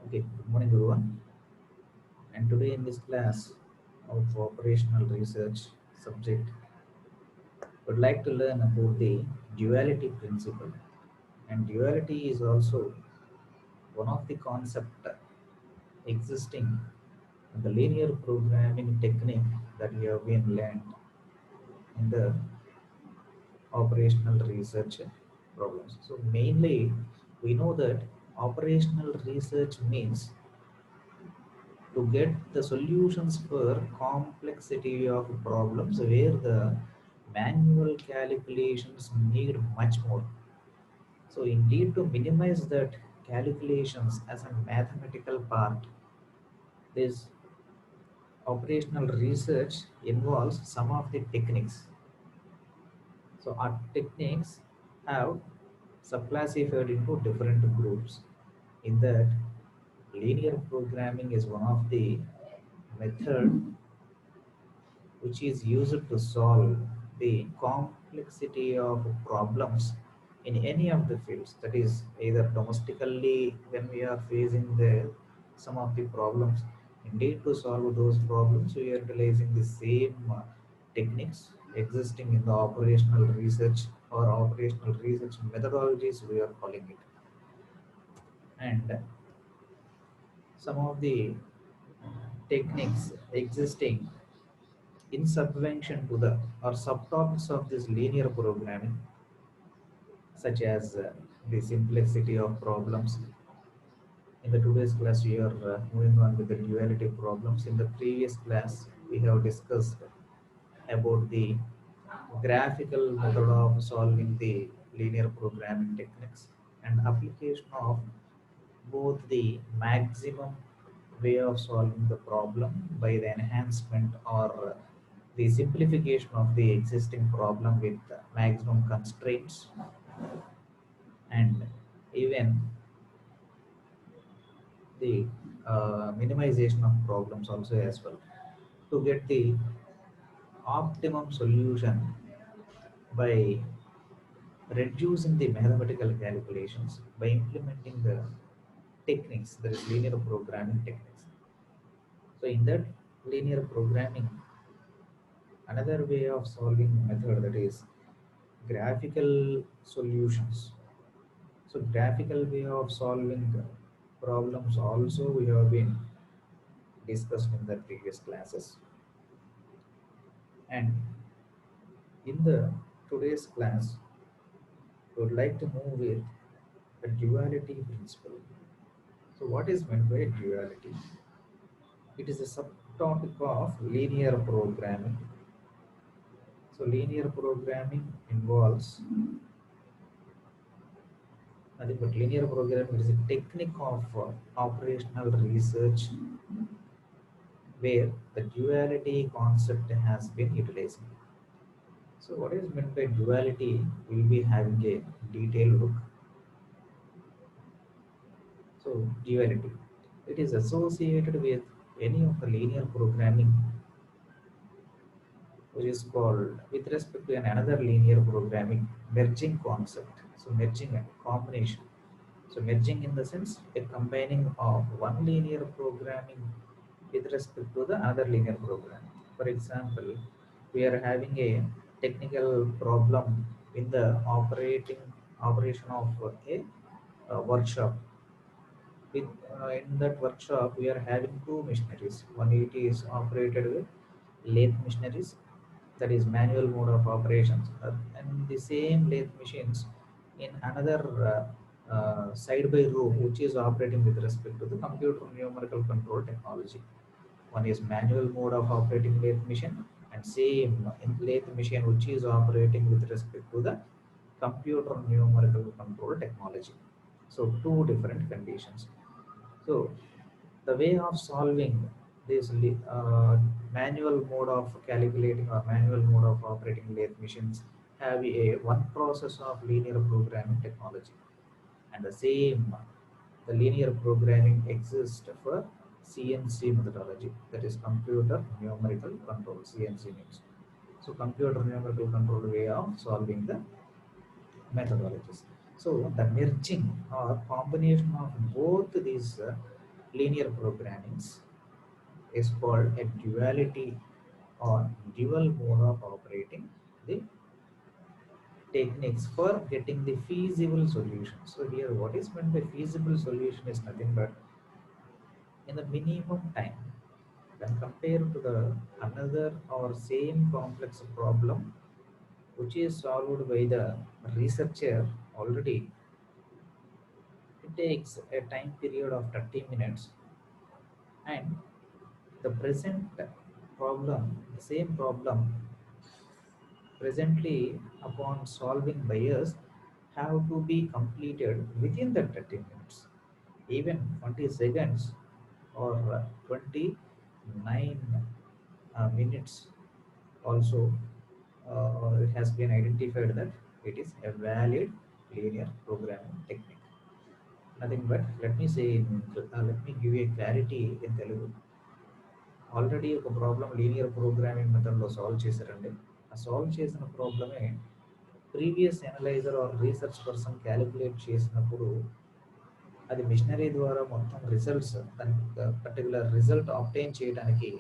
Okay, good morning everyone. And today in this class of operational research subject, would like to learn about the duality principle. And duality is also one of the concept existing in the linear programming technique that we have been learned in the operational research problems. So mainly we know that operational research means to get the solutions for complexity of problems where the manual calculations need much more. So indeed to minimize that calculations as a mathematical part, this operational research involves some of the techniques. So our techniques have subclassified into different groups. In that, linear programming is one of the method which is used to solve the complexity of problems in any of the fields. That is either domestically when we are facing the some of the problems. Indeed, to solve those problems we are utilizing the same techniques existing in the operational research or operational research methodologies we are calling it. And some of the techniques existing in subvention to the or subtopics of this linear programming, such as the simplicity of problems. In the today's class, we are moving on with the duality problems. In the previous class, we have discussed about the graphical method of solving the linear programming techniques and application of both the maximum way of solving the problem by the enhancement or the simplification of the existing problem with maximum constraints, and even the minimization of problems also as well to get the optimum solution by reducing the mathematical calculations by implementing the techniques, that is linear programming techniques. So in that linear programming, another way of solving method, that is graphical solutions. So graphical way of solving problems also we have been discussed in the previous classes. And in the today's class, we would like to move with a duality principle. So what is meant by duality? It is a subtopic of linear programming. So linear programming involves nothing but linear programming is a technique of operational research where the duality concept has been utilized. So what is meant by duality? We'll be having a detailed look. So duality, it is associated with any of the linear programming which is called with respect to another linear programming merging concept. So merging a combination. So merging in the sense a combining of one linear programming with respect to the other linear programming. For example, we are having a technical problem in the operation of a workshop. With in that workshop, we are having two machineries. One it is operated with lathe machineries, that is manual mode of operations, and the same lathe machines in another side by row, which is operating with respect to the computer numerical control technology. One is manual mode of operating lathe machine, and same in lathe machine which is operating with respect to the computer numerical control technology. So two different conditions. So the way of solving this manual mode of calculating or manual mode of operating lathe machines have a one process of linear programming technology, and the same the linear programming exists for CNC methodology, that is computer numerical control. CNC means so computer numerical control way of solving the methodologies. So the merging or combination of both these linear programming is called a duality or dual mode of operating the techniques for getting the feasible solution. So here what is meant by feasible solution is nothing but in the minimum time when compared to the another or same complex problem which is solved by the researcher already, it takes a time period of 30 minutes, and the present problem, the same problem presently upon solving by us have to be completed within the 30 minutes. Even 20 seconds or 29 minutes also, it has been identified that it is a valid linear programming technique. Nothing but let me give you a clarity in Telugu. Already ఒక problem linear programming మెథడ్లో solve చేశారండి. ఆ solve చేసిన ప్రాబ్లమే previous analyser or research person calculate చేసినప్పుడు అది machinery ద్వారా మొత్తం రిజల్ట్స్ దాని పర్టికులర్ రిజల్ట్ ఆబ్టైన్ చేయడానికి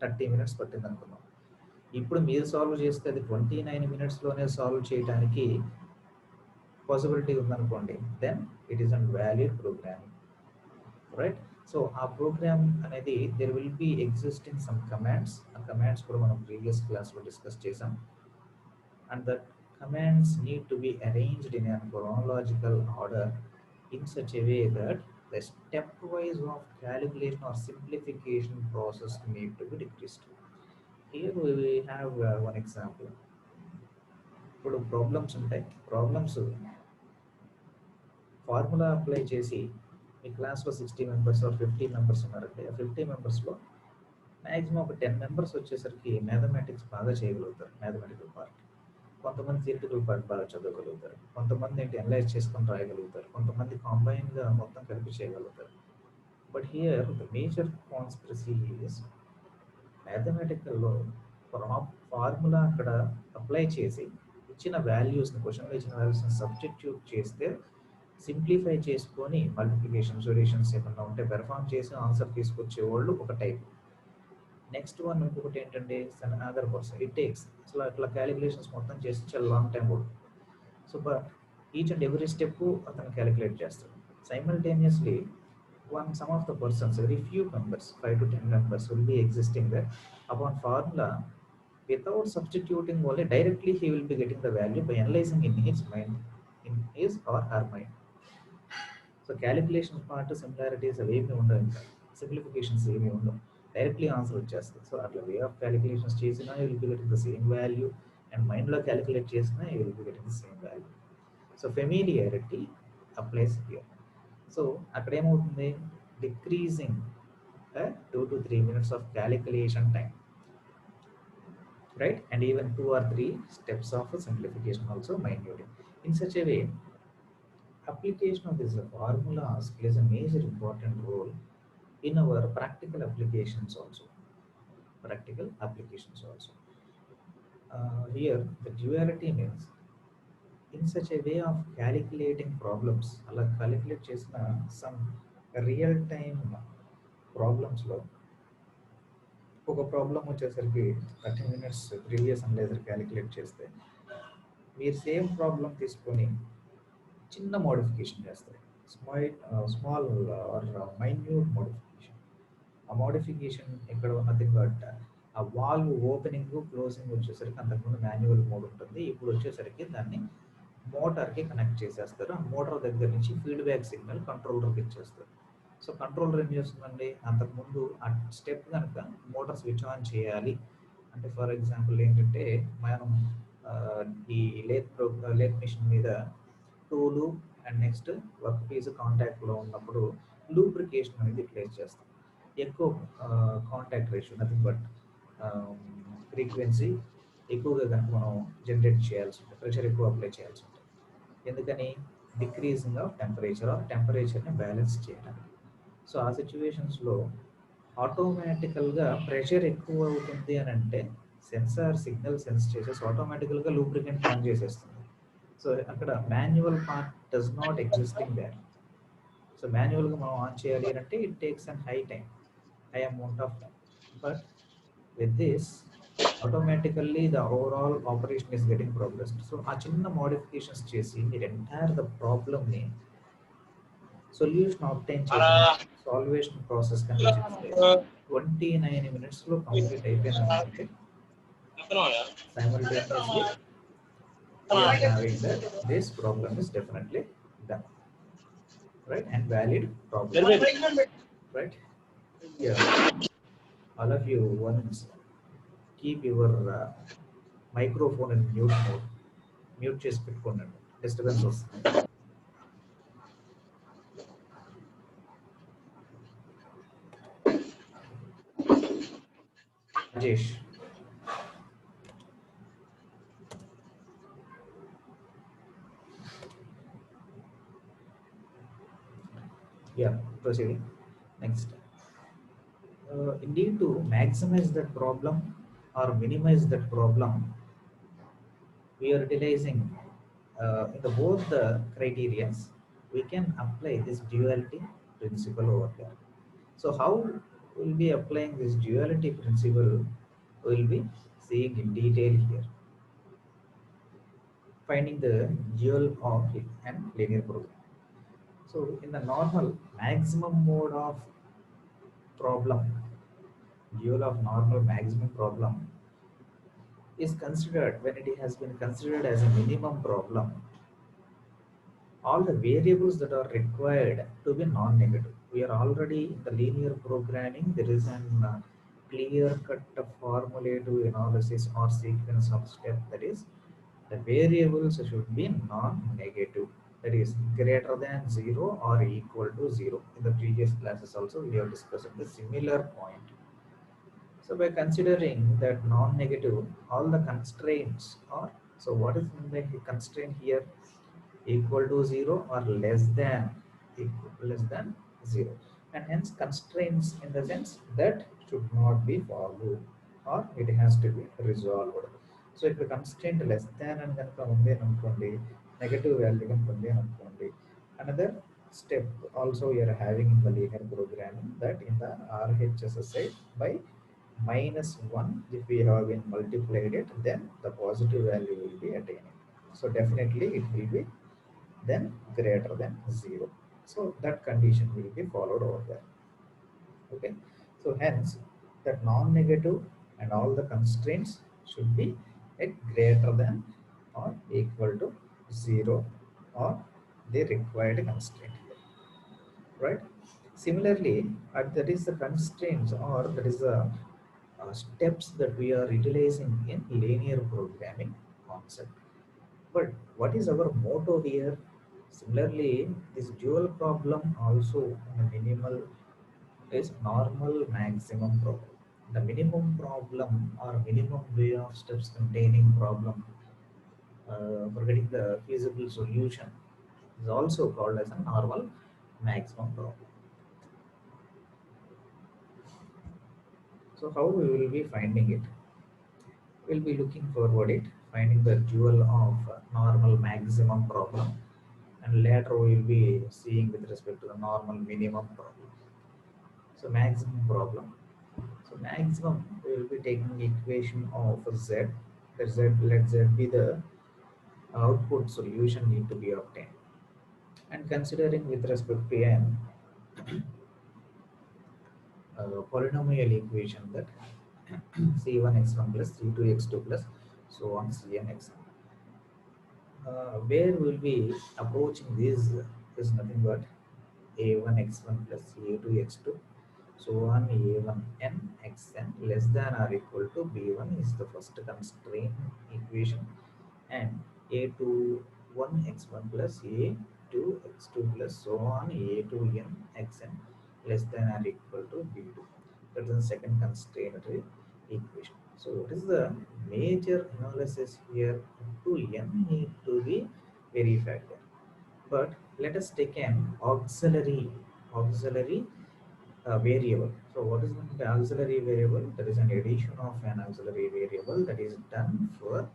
30 మినిట్స్ పట్టింది అనుకున్నాం. ఇప్పుడు మీరు సాల్వ్ చేస్తే అది 29 మినిట్స్లోనే సాల్వ్ చేయడానికి పాసిబిలిటీ ఉందనుకోండి, then it is invalid programming, right? So ఆ ప్రోగ్రామ్ అనేది there will be existing some commands. ఆ కమాండ్స్ కూడా మనం ప్రీవియస్ క్లాస్లో డిస్కస్ చేసాం. And that commands need to be arranged in an chronological order in such a way that the stepwise of calculation or simplification process need to be decreased. Here we have one example. ఇప్పుడు problems ఉంటాయి. Problems formula apply చేసి మీ క్లాస్లో 60 members are 50 members ఉన్నారంటే ఆ 50 మెంబర్స్లో maximum ఒక 10 members వచ్చేసరికి mathematics బాగా చేయగలుగుతారు, మ్యాథమెటికల్ పార్ట్. కొంతమంది థియరిటికల్ పార్ట్ బాగా చదవగలుగుతారు, కొంతమంది ఏంటి అనలైజ్ చేసుకొని రాయగలుగుతారు, కొంతమంది కాంబైన్గా మొత్తం కలిపి చేయగలుగుతారు. But here the major conspiracy is మ్యాథమెటికల్లో ఫార్ములా అక్కడ అప్లై చేసి ఇచ్చిన వాల్యూస్ని, క్వశ్చన్లో ఇచ్చిన వాల్యూస్ని సబ్స్టిట్యూట్ చేస్తే సింప్లిఫై చేసుకొని మల్టిప్లికేషన్ సొల్యూషన్స్ ఏమన్నా ఉంటే పెర్ఫామ్ చేసి ఆన్సర్ తీసుకొచ్చే వాళ్ళు ఒక టైప్. నెక్స్ట్ వన్ ఇంకొకటి ఏంటంటే అదర్ పర్సన్ ఇట్ టేక్స్ అసలు అట్లా క్యాలిక్యులేషన్స్ మొత్తం చేసి చాలా లాంగ్ టైం పడుతుంది. So but each and every step అతను క్యాలిక్యులేట్ చేస్తాడు. Simultaneously some of the persons, very few members, 5 to 10 members will be existing there. Upon formula, without substituting only, directly he will be getting the value by analyzing in his mind, in his or her mind. So calculation part similarities అవి ఏమి ఉండవు, ఇంకా simplifications ఏమి ఉండవు, directly answer వచ్చేస్తుంది. So అట్లా way of calculations చేసినా you will be getting the same value, and మైండ్లో క్యాలిక్యులేట్ చేసినా you will be getting the same value. So familiarity applies here. So అక్కడ ఏమవుతుంది, decreasing 2 to 3 minutes of calculation time, right? And even 2 or 3 steps of simplification also minute. In such a way, application of these formulas plays a major important role in our practical applications also. Here the duality means in such a way of calculating problems, అలా calculate చేసిన some real time ప్రాబ్లమ్స్లో ఒక problem వచ్చేసరికి 30 minutes previous analyser calculate చేస్తే మీరు same problem తీసుకొని చిన్న modification చేస్తారు, small are minute modification. ఆ మోడిఫికేషన్ ఎక్కడ నథింగ్ బట్ ఆ వాల్వ్ ఓపెనింగ్ క్లోజింగ్ వచ్చేసరికి అంతకుముందు మాన్యువల్ మోడ్ ఉంటుంది, ఇప్పుడు వచ్చేసరికి దాన్ని మోటార్కి కనెక్ట్ చేసేస్తారు. ఆ మోటార్ దగ్గర నుంచి ఫీడ్బ్యాక్ సిగ్నల్ కంట్రోలర్కి ఇచ్చేస్తారు. సో కంట్రోలర్ ఏం చేస్తుందండి, అంతకుముందు ఆ స్టెప్ కనుక మోటార్ స్విచ్ ఆన్ చేయాలి అంటే, ఫర్ ఎగ్జాంపుల్ ఏంటంటే మనం ఈ లేత్ మిషన్ మీద tool and next work piece కాంటాక్ట్లో ఉన్నప్పుడు లూబ్రికేషన్ అనేది ప్లేస్ చేస్తాం. ఎక్కువ contact ratio nothing but frequency ఎక్కువగా కనుక మనం జనరేట్ చేయాల్సి ఉంటుంది, ప్రెషర్ ఎక్కువ అప్లై చేయాల్సి ఉంటుంది. ఎందుకని, డిక్రీజింగ్ ఆఫ్ టెంపరేచర్ ఆర్ టెంపరేచర్ని బ్యాలెన్స్ చేయడానికి. సో ఆ సిచ్యువేషన్స్లో ఆటోమేటికల్గా ప్రెషర్ ఎక్కువ అవుతుంది అని అంటే సెన్సార్ సిగ్నల్ సెన్స్ చేసేసి ఆటోమేటికల్గా లూబ్రికెంట్ ఆన్ చేసేస్తుంది. సో అక్కడ manual part does not existing there. So మాన్యువల్గా మనం ఆన్ చేయాలి అంటే it takes an high amount of time. But with this, automatically the overall operation is getting progressed. So ఆ చిన్న modifications చేసి మీరు ఎంటైర్ ద ప్రాబ్లమ్ని సొల్యూషన్ ఆబ్టైన్ చేయడానికి సాల్వేషన్ ప్రాసెస్ కానీ చేస్తే 29 minutesలో కంప్లీట్ అయిపోయినా అనుకోండి. Simultaneously we are having that this problem is definitely done, right, and valid problem, right? Yeah, all of you once keep your microphone in mute mode. Mute చేసి పెట్టుకోండి, disturbance వస్తుంది. Rajesh, yeah, proceeding. Next, indeed to maximize that problem or minimize that problem, we are utilizing in the both the criterias. We can apply this duality principle over there. So how we'll be applying this duality principle, we'll be seeing in detail here. Finding the dual of an linear program. So in the normal maximum mode of problem, dual of normal maximum problem is considered when it has been considered as a minimum problem. All the variables that are required to be non-negative. We are already in the linear programming. There is an clear-cut formulative analysis or sequence of steps. That is, the variables should be non-negative. That is greater than 0 or equal to 0. In the previous classes also we have discussed the similar point. So by considering that non-negative, all the constraints are, so what is the constraint here? Equal to 0 or less than 0, and hence constraints in the sense that should not be followed or it has to be resolved. So if the constraint less than and then negative value another step also we are having in the linear programming, that in the RHSSI by -1, if we have been multiplied it, then the positive value will be attaining. So definitely it will be then greater than 0. So that condition will be followed over there. Okay. So hence that non-negative and all the constraints should be at greater than or equal to 0 or the required constraint here. Right. Similarly, that is the constraints or that is the steps that we are utilizing in linear programming concept. But what is our motto here? Similarly, this dual problem also in the minimal is normal maximum problem. The minimum problem or minimum way of steps containing problem for getting the feasible solution is also called as a normal maximum problem. So how we will be finding it? We'll be looking forward it, finding the dual of normal maximum problem, and later we will be seeing with respect to the normal minimum problem. So maximum problem. So maximum we will be taking equation of z. Let z be the output solution need to be obtained, and considering with respect to n polynomial equation that c1x1 plus c2x2 plus so on cn x1. Where we'll be approaching this is nothing but a1x1 plus a2x2 so on a1n xn less than or equal to b1 is the first constraint equation, and a21 x1 plus a2 x2 plus so on a2n xn less than or equal to b2. That is the second constraint equation. So what is the major analysis here? To n need to be verified there. But let us take an auxiliary variable. So what is the auxiliary variable? That is an addition of an auxiliary variable that is done for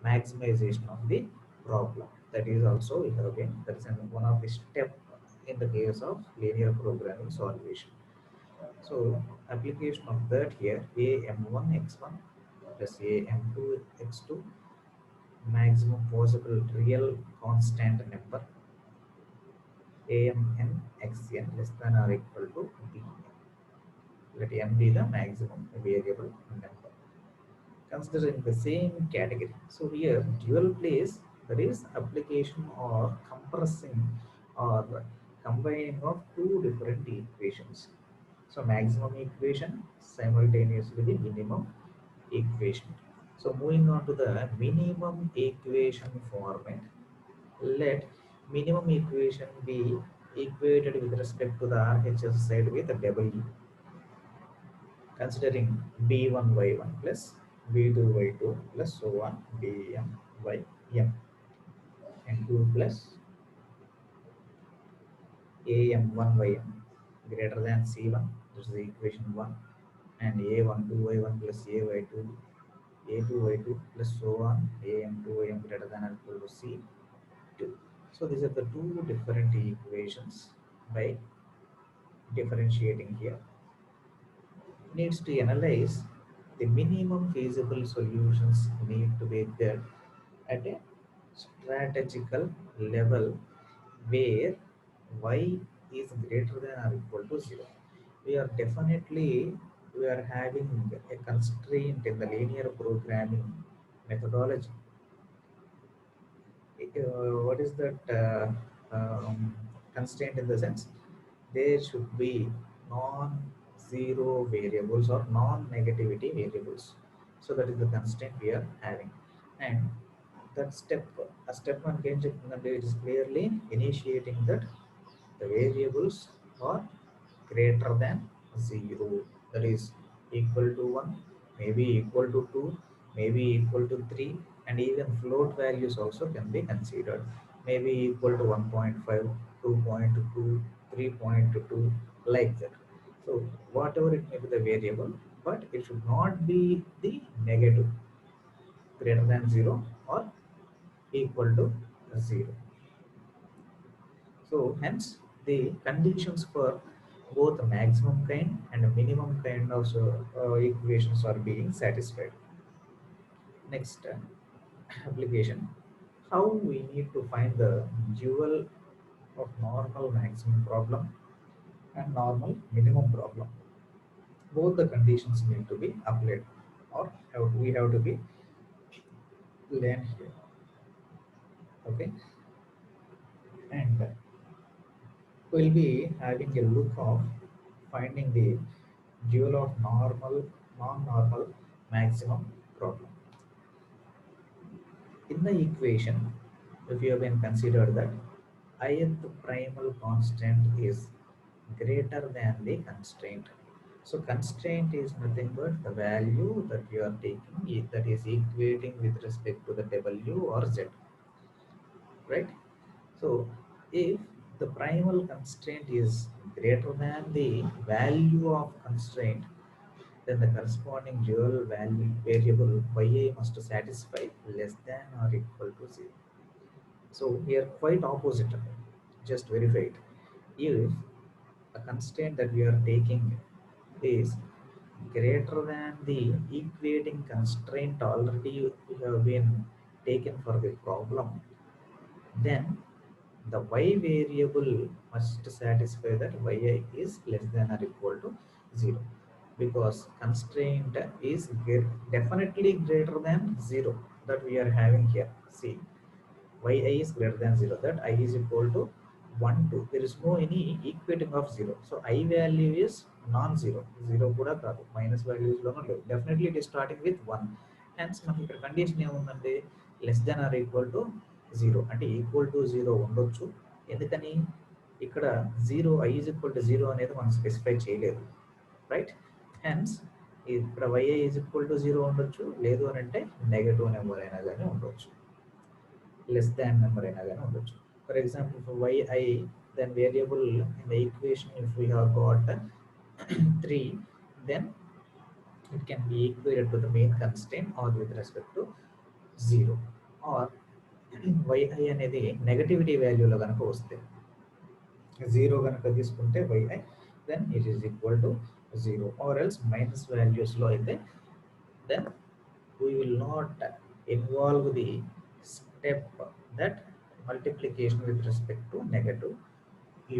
maximization of the problem. That is also we have been, that is one of the step in the case of linear programming solution. So application of that here, am1 x1 plus am2 x2, maximum possible real constant number amn xn less than or equal to bn. Let m be the maximum variable number. Considering the same category. So here dual place, that is application or compressing or combining of two different equations. So maximum equation simultaneously the minimum equation. So moving on to the minimum equation format, let minimum equation be equated with respect to the RHS side with W, considering b1 y1 plus b2 y2 plus so on bm y m and 2 plus am1 ym greater than c1, this is the equation 1, and a12 y1 plus ay2 a2 y2 plus so on am2 ym greater than or equal to c2. So these are the two different equations. By differentiating here, needs to analyze the minimum feasible solutions need to be there at a strategical level where y is greater than or equal to 0. We are definitely we are having a constraint in the linear programming methodology. What is that constraint? In the sense, there should be non-zero variables or non-negativity variables. So that is the constraint we are having, and that step one can is clearly initiating that the variables are greater than 0, that is equal to 1, maybe equal to 2, maybe equal to 3, and even float values also can be considered, maybe equal to 1.5, 2.2, 3.2, like that. So whatever it may be the variable, but it should not be the negative, greater than 0 or equal to 0. So hence the conditions for both the maximum kind and a minimum kind of equations are being satisfied. Next application, how we need to find the dual of normal maximum problem and normal minimum problem. Both the conditions need to be applied, or we have to be learned here. Okay, and we'll be having a look of finding the dual of normal, non-normal maximum problem. In the equation, if you have been considered that ith primal constant is greater than the constraint. So constraint is nothing but the value that you are taking that is equating with respect to the W or Z, right? So if the primal constraint is greater than the value of constraint, then the corresponding dual value variable yi must satisfy less than or equal to 0. So here quite opposite. Just verify it. If a constraint that we are taking is greater than the equating constraint already have been taken for the problem, then the y variable must satisfy that yi is less than or equal to 0, because constraint is definitely greater than 0 that we are having here. See, yi is greater than 0, that I is equal to 1 2, there is no any equating of 0, so I value is non-zero, 0 kuda kaadu, minus values lono levu, definitely it is starting with 1. Hence మనకి ఇక్కడ condition ఏముందంటే less than or equal to 0, అంటే equal to 0 ఉండొచ్చు. ఎందుకని ఇక్కడ 0 i is equal to 0 అనేది మనం specify చేయలేదు, రైట్? హెన్స్ ఇక్కడ yi is equal to 0 ఉండొచ్చు, లేదు అని అంటే నెగటివ్ నెంబర్ అయినా కానీ ఉండొచ్చు, less than number అయినా కానీ ఉండొచ్చు. For example, for yi, then variable in the equation, if we have got 3, then it can be equated to the main constraint or with respect to 0. Or yi అనేది negativity వాల్యూలో కనుక వస్తే, zero కనుక తీసుకుంటే yi then it is equal to 0, or else minus values లో అయితే then we will not involve the step that multiplication with respect to negative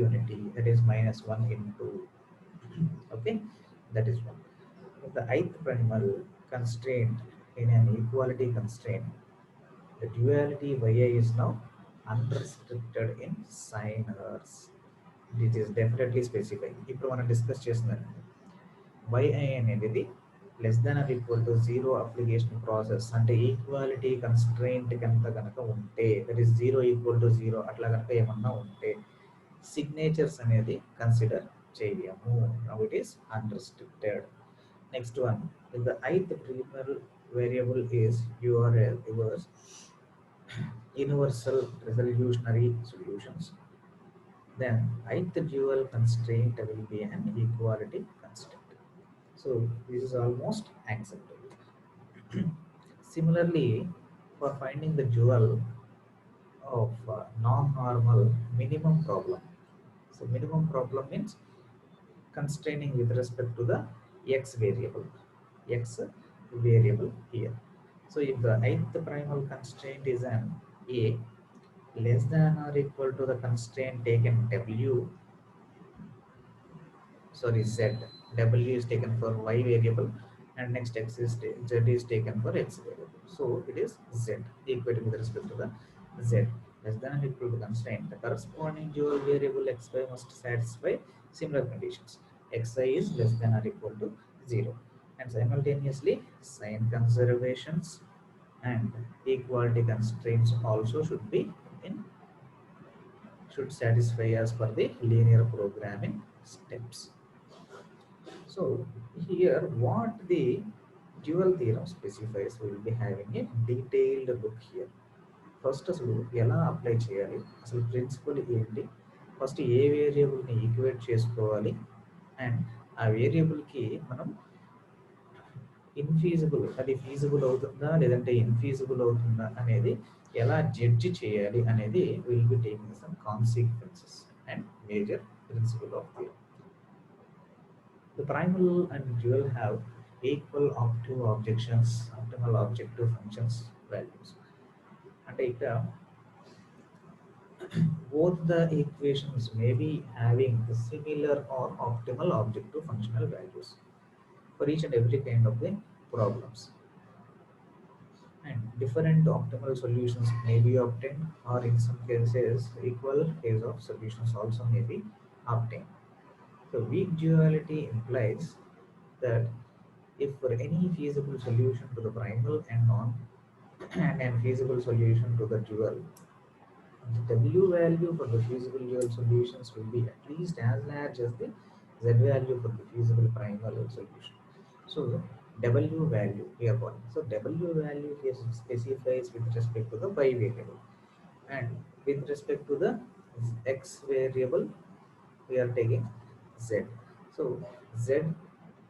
unity, that is minus 1 into okay, that is one. The ith primal constraint in an equality constraint, the duality yi is now unrestricted in signers. It is definitely specified. ఇప్పుడు మనం discuss చేస్తున్నాం yi అనేది less than or equal to zero application process అంటే equality constraint కనుక కనుక ఉంటే, that is zero equal to zero అట్లా కనుక ఏమన్నా ఉంటే సిగ్నేచర్స్ అనేది కన్సిడర్ చేయము. Now it is unrestricted. Next one, if the ith primal variable is URL yours universal resolutionary solutions, then ith dual constraint will be an equality constraint. So this is almost acceptable. Similarly, for finding the dual of non-normal minimum problem. So minimum problem means constraining with respect to the x variable here. So if the ith primal constraint is an a less than or equal to the constraint taken w, sorry z, w is taken for y variable and next x is z is taken for x variable, so it is z equated with respect to the z less than or equal to the constraint. The corresponding dual variable xy must satisfy similar conditions. Xi is less than or equal to 0, and simultaneously sign conservations and equality constraints also in should satisfy as per the linear programming steps. So here what the dual theorem specifies, we will be having a detailed look here. First అసలు ఎలా apply చేయాలి, అసలు principal ఏంటి, first ఏ వేరియబుల్ని equate చేసుకోవాలి, and ఆ వేరియబుల్కి మనం ఇన్ఫీజిబుల్ అది ఫీజిబుల్ అవుతుందా లేదంటే ఇన్ఫీజిబుల్ అవుతుందా అనేది ఎలా జడ్జి చేయాలి అనేది will be taking some consequences and major principle of theory. The primal and dual have equal optimal objective functions values. అంటే ఇక్కడ both the equations may be having similar or optimal objective functional values for each and every kind of the problems, and different optimal solutions may be obtained, or in some cases equal case of solutions also may be obtained. So weak duality implies that if for any feasible solution to the primal and non and an feasible solution to the dual, the W value for the feasible dual solutions will be at least as large as the Z value for the feasible primal solution. So W value we are calling. So W value here specifies with respect to the Y variable, and with respect to the X variable we are taking Z. So Z,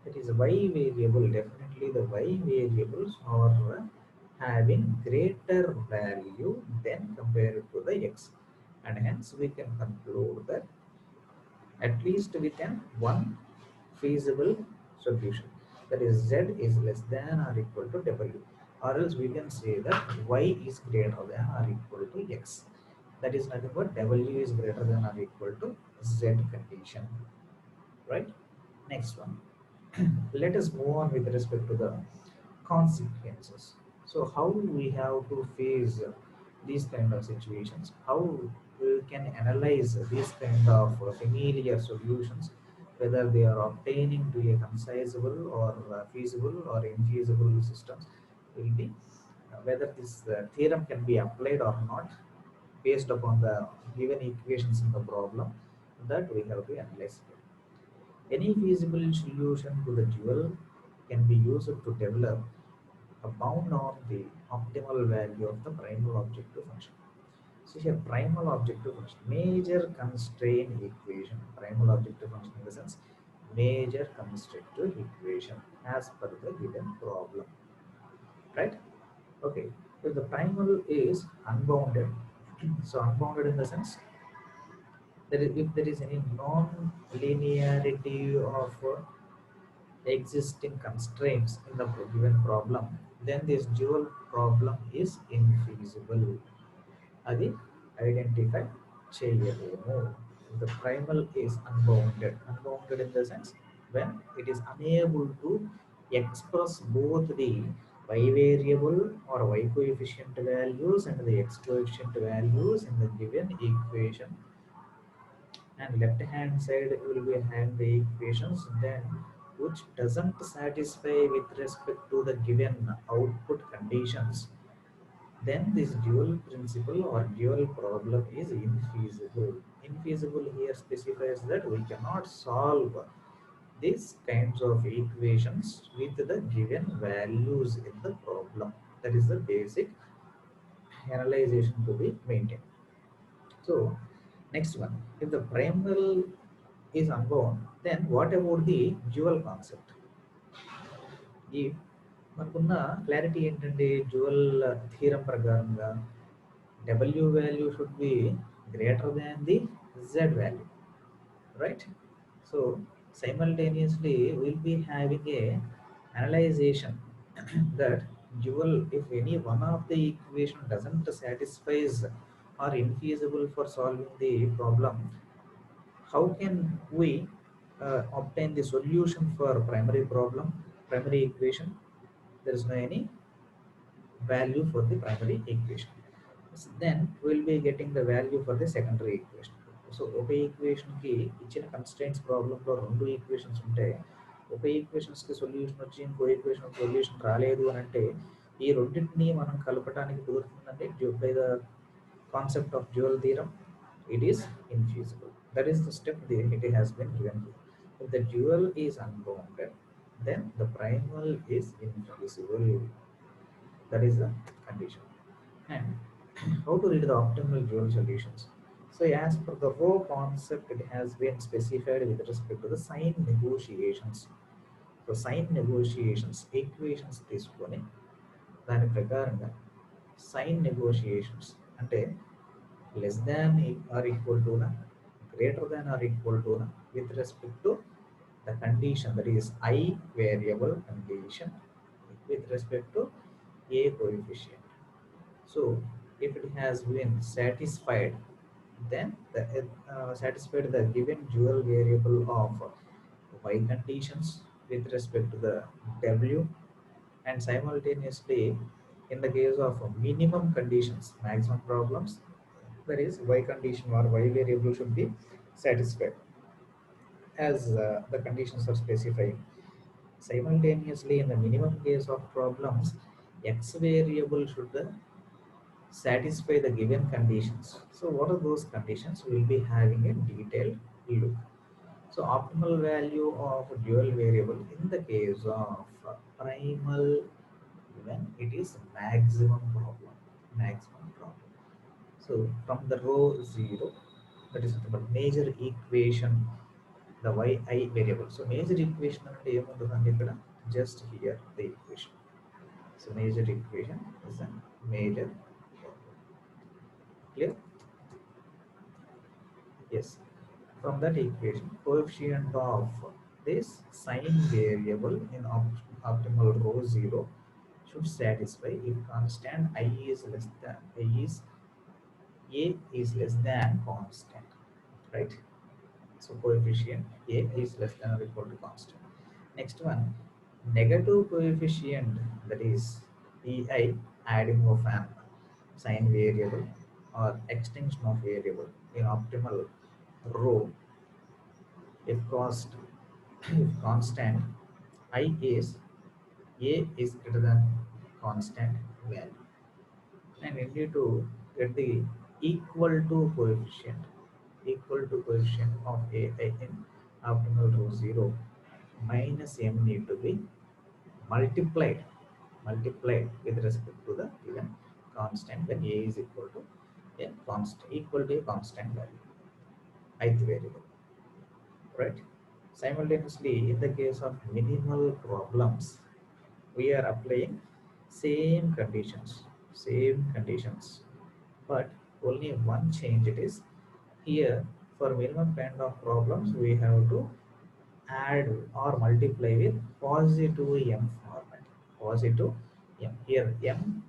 that is Y variable, definitely the Y variables are having greater value than compared to the X, and hence we can conclude that at least we can one feasible solution, that is Z is less than or equal to W, or else we can say that Y is greater than or equal to X, that is nothing but W is greater than or equal to Z condition, right? Next one, let us move on with respect to the consequences. So how we have to face these kind of situations, how we can analyze these kind of familiar solutions, whether they are obtaining to a concisable or feasible or infeasible systems, will be whether this theorem can be applied or not based upon the given equations in the problem, that we have to analyze. Any feasible solution to the dual can be used to develop a bound on the optimal value of the primal objective function. So here primal objective function, major constraint equation, primal objective function in the sense major constrictive equation as per the given problem, right? Okay, if the primal is unbounded, so unbounded in the sense if there is any non-linearity of existing constraints in the given problem, then this dual problem is infeasible. అది identify చేయలేము. The primal is unbounded. Unbounded in the sense when it is unable to express both the y variable or y coefficient values and the x coefficient values in the given equation, and left hand side will be having the equations then which doesn't satisfy with respect to the given output conditions, then this dual principle or dual problem is infeasible. Infeasible here specifies that we cannot solve these kinds of equations with the given values in the problem. That is the basic analyzation to be maintained. So, next one, if the primal is unbound, then what about the dual concept? ఈ మనకున్న clarity ఏంటంటే dual theorem ప్రకారంగా W value should be greater than the Z value, right? So simultaneously we'll be having a analyzation that dual, if any one of the equation doesn't satisfies or infeasible for solving the problem, how can we obtain the solution for primary problem, primary equation? There is no any value for the primary equation. Then we will be getting the value for the secondary equation. So ఒక ఈక్వేషన్కి ఇచ్చిన constants ప్రాబ్లంలో రెండు equations ఉంటే ఒక ఈక్వేషన్స్కి solution వచ్చి ఇంకో equation solution రాలేదు అని అంటే ఈ రెండింటిని మనం కలపడానికి కుదురుతుందంటే by the concept of dual theorem it is infeasible. That is the step it has been given here. If the dual is unbounded, then the primal is infeasible. That is the condition. And how to read the optimal dual solutions? So as per the row concept, it has been specified with respect to the sign negotiations. So sign negotiations, equations తీసుకొని దాని ప్రకారంగా sign negotiations అంటే less than or equal to na, greater than or equal to na, with respect to the condition, that is I variable condition with respect to a coefficient. So if it has been satisfied, then satisfied the given dual variable of y conditions with respect to the w, and simultaneously in the case of minimum conditions, maximum problems, that is y condition or y variable should be satisfied as the conditions are specified. Simultaneously in the minimum case of problems, x variable should satisfy the given conditions. So what are those conditions? We will be having a detailed look. So optimal value of dual variable in the case of primal when it is maximum problem. Maximum problem. So from the row 0, that is the major equation, the yi variable. So major equation అంటే ఏముంటుందండి ఇక్కడ just here the equation. So major equation is a major. Clear? Yes. From that equation, coefficient of this sign variable in optimal row 0 should satisfy if constant I is less than a is less than constant, right? So coefficient a is less than or equal to constant. Next one, negative coefficient, that is ei, adding of an sign variable or extension of variable in optimal row if constant I is a is greater than constant value, and we need to get the equal to coefficient of a in optimal row 0 minus m need to be multiplied with respect to the given constant when a is equal to a constant value, ith variable, right? Simultaneously in the case of minimal problems, we are applying same conditions, but only one change it is here. For minimum kind of problems, we have to add or multiply with positive m format. Positive m. Here m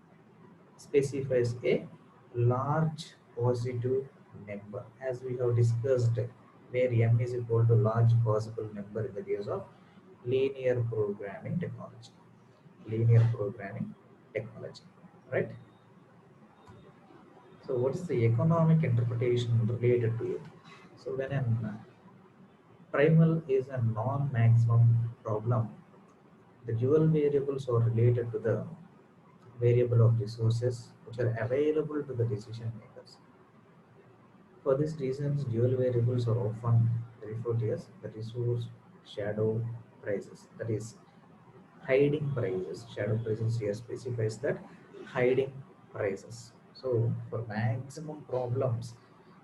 specifies a large positive number, as we have discussed, where m is equal to large possible number in the case of linear programming technology. Linear programming technology, right? So what is the economic interpretation related to it? So when an primal is a non-maximum problem, the dual variables are related to the variable of resources which are available to the decision makers. For these reasons, dual variables are often referred to as the resource shadow prices. That is, hiding prices. Shadow prices here specifies that hiding prices. So for maximum problems,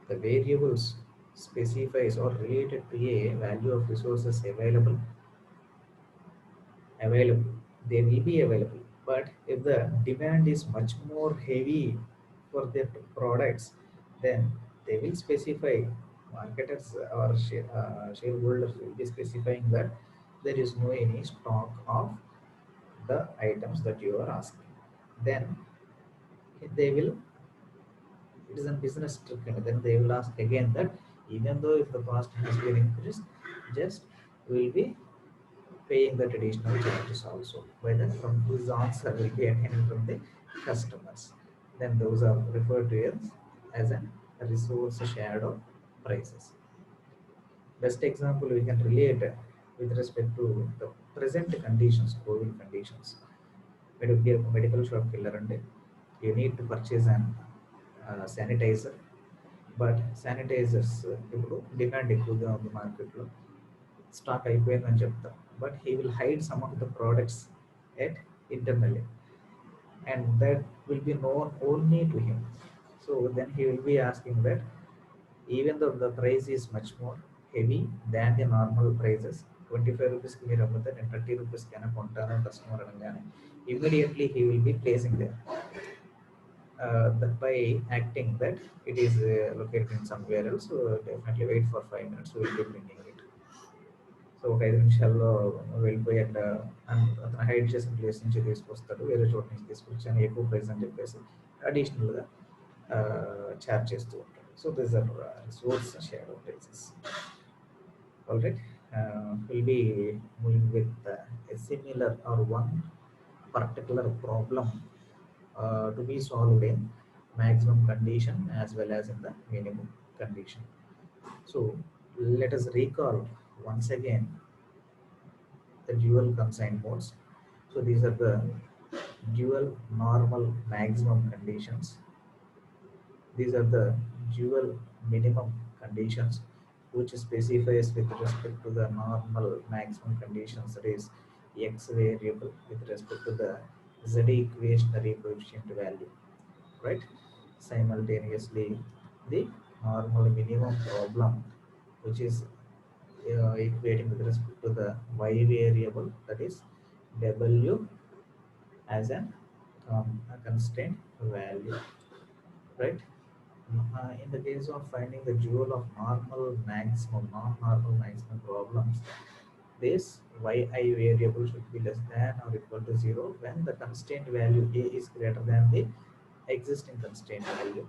the variables specifies or related to a value of resources available. They will be available. But if the demand is much more heavy for their products, then they will specify, marketers or shareholders will be specifying that there is no any stock of the items that you are asking. Then they will, it is a business trick, and then they will ask again that even though if the cost has been increased, just will be paying the traditional charges also, whether from whose answer will be attending from the customers. Then those are referred to as an resource shadow prices. Best example we can relate with respect to the present conditions, COVID conditions. Medical shop వెళ్ళారండి, you need to purchase an sanitizer, but sanitizers ఇప్పుడు demand ఎక్కువగా ఉంది మార్కెట్లో, stock అయిపోయిందని చెప్తాం, but he will hide some of the products at internally, and that will be known only to him. So then he will be asking that even though the price is much more heavy than the normal prices, 25 rupees కి మీరు అమ్మితే నేను 30 rupees కైనా కొంటాను customer అనగానే immediately he will be placing there, that by acting that it is located in somewhere else, so definitely wait for 5 minutes, we will be bringing it. So ఒక 5 నిమిషాల్లో వెళ్ళిపోయి అక్కడ అతను హైడ్ చేసిన ప్లేస్ నుంచి తీసుకొస్తాడు, వేరే చోట నుంచి తీసుకొచ్చి అని ఎక్కువ ప్రైస్ అని చెప్పేసి అడిషనల్గా ఛార్జ్ చేస్తూ ఉంటాడు. So this are resource share prices. All right, will be moving with a similar or one particular problem to be solved in maximum condition as well as in the minimum condition. So let us recall once again the dual constraint modes. So these are the dual normal maximum conditions. These are the dual minimum conditions which specifies with respect to the normal maximum conditions, that is x variable with respect to the z equationary coefficient value, right? Simultaneously the normal minimum problem which is equating with respect to the y variable, that is w as an a constraint value, right? In the case of finding the dual of normal maximum, non-normal maximum problems, this yi variable should be less than or equal to 0 when the constraint value a is greater than the existing constraint value,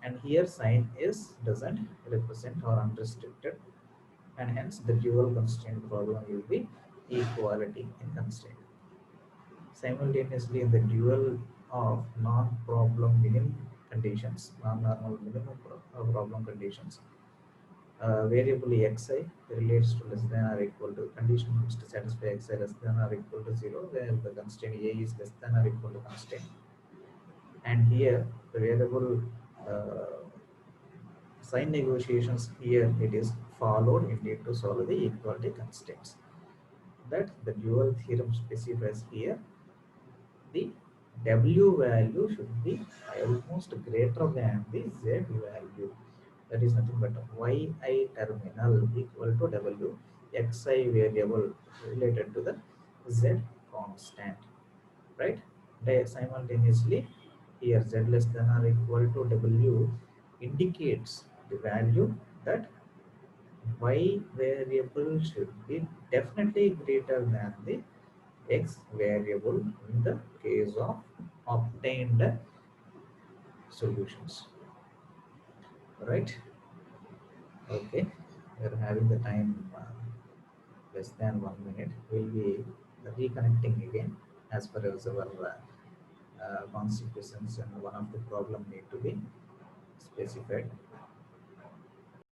and here sign is doesn't represent or unrestricted, and hence the dual constraint problem will be equality in constraint. Simultaneously, in the dual of non-problem minimum conditions, non-normal minimum problem conditions, variable xi relates to less than or equal to condition which to satisfy xi less than or equal to 0, where the constraint a is less than or equal to constraint. And here the variable sign negotiations, here it is followed indeed to solve the equality constraints. That the dual theorem specifies here the w value should be almost greater than the z value. That is nothing but yi terminal equal to w, xi variable related to the z constant, right? Simultaneously, here z less than or equal to w indicates the value that y variable should be definitely greater than the x variable in the case of obtained solutions, right? Okay, we're having the time less than 1 minute. We'll be reconnecting again as far as our consequences and one of the problem need to be specified.